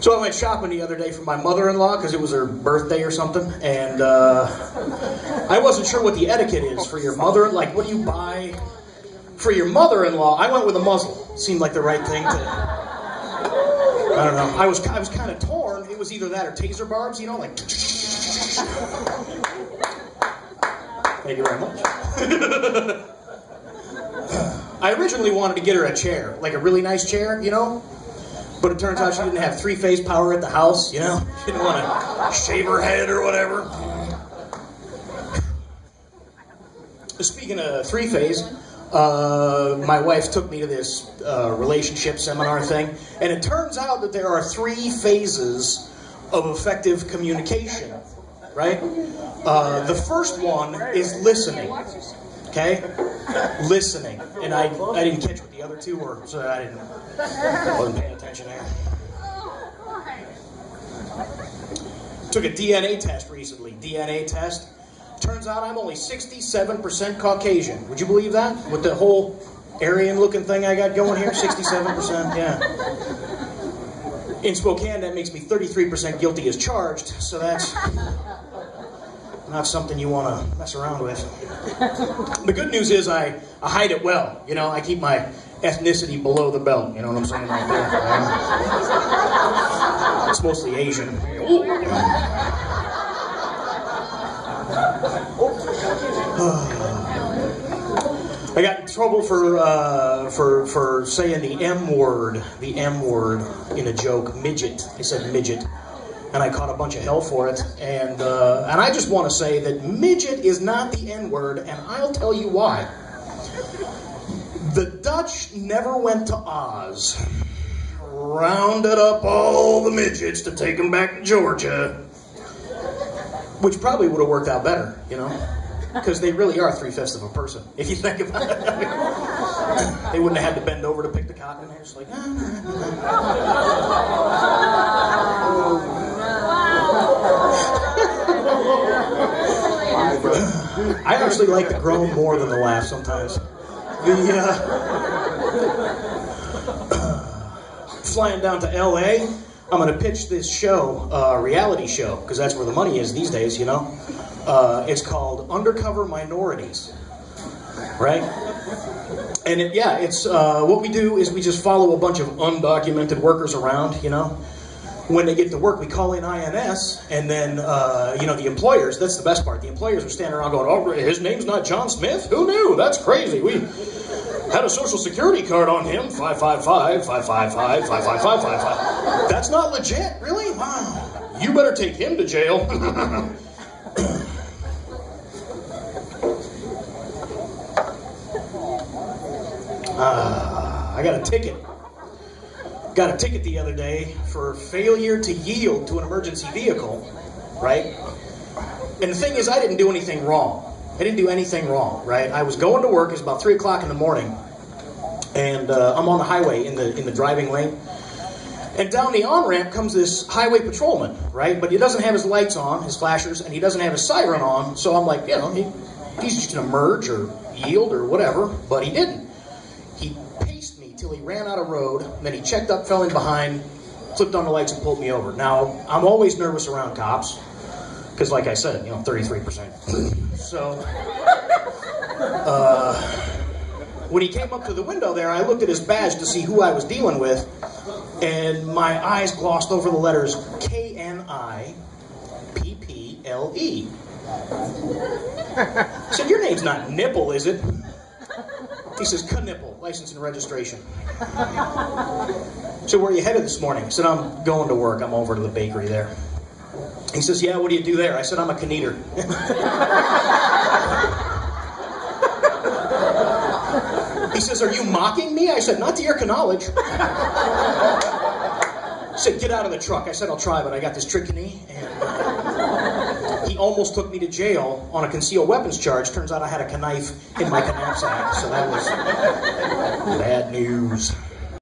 So I went shopping the other day for my mother-in-law because it was her birthday or something, and I wasn't sure what the etiquette is for your mother. Like, what do you buy for your mother-in-law? I went with a muzzle. Seemed like the right thing to. I don't know. I was kind of torn. It was either that or taser barbs, you know, like. Thank you very much. I originally wanted to get her a chair, like a really nice chair, you know. But it turns out she didn't have three-phase power at the house, you know? She didn't want to shave her head or whatever. Speaking of three-phase, my wife took me to this relationship seminar thing, and it turns out that there are 3 phases of effective communication, right? The first one is listening, okay? Listening. And I didn't catch what the other 2 were, so I wasn't paying attention there. Took a DNA test recently. DNA test. Turns out I'm only 67% Caucasian. Would you believe that? With the whole Aryan-looking thing I got going here? 67%, yeah. In Spokane, that makes me 33% guilty as charged, so that's not something you want to mess around with. The good news is I hide it well. You know, I keep my ethnicity below the belt. You know what I'm saying right there? It's mostly Asian. I got in trouble for saying the M word in a joke, midget. I said midget. And I caught a bunch of hell for it. And I just want to say that midget is not the N-word, and I'll tell you why. The Dutch never went to Oz, rounded up all the midgets to take them back to Georgia, which probably would have worked out better, you know, because they really are 3/5 of a person, if you think about it. They wouldn't have had to bend over to pick the cotton. They're just like, I actually like the groan more than the laugh sometimes. Flying down to L.A., I'm going to pitch this show, reality show, because that's where the money is these days, you know. It's called Undercover Minorities, right? And it's what we do is we just follow a bunch of undocumented workers around, you know. When they get to work, we call in INS, and then, you know, the employers, that's the best part. The employers are standing around going, oh, his name's not John Smith? Who knew? That's crazy. We had a social security card on him, 555, 555, 555, 555. That's not legit, really? Wow. You better take him to jail. I got a ticket. Got a ticket the other day for failure to yield to an emergency vehicle, right? And the thing is, I didn't do anything wrong. I didn't do anything wrong, right? I was going to work. It was about 3 o'clock in the morning, and I'm on the highway in the driving lane. And down the on-ramp comes this highway patrolman, right? But he doesn't have his lights on, his flashers, and he doesn't have his siren on. So I'm like, you know, he's just going to merge or yield or whatever, but he didn't. He paced me till he ran out of road, and then he checked up, fell in behind, flipped on the lights, and pulled me over. Now, I'm always nervous around cops, because like I said, you know, 33%. So, when he came up to the window there, I looked at his badge to see who I was dealing with, and my eyes glossed over the letters K-N-I-P-P-L-E. I said, your name's not Nipple, is it? He says, Knipple, license and registration. So where are you headed this morning? I said, I'm going to work. I'm over to the bakery there. He says, yeah, what do you do there? I said, I'm a kneader. He says, are you mocking me? I said, not to your knowledge. He said, get out of the truck. I said, I'll try, but I got this trick knee. And he almost took me to jail on a concealed weapons charge. Turns out I had a knife in my knapsack, so that was bad news.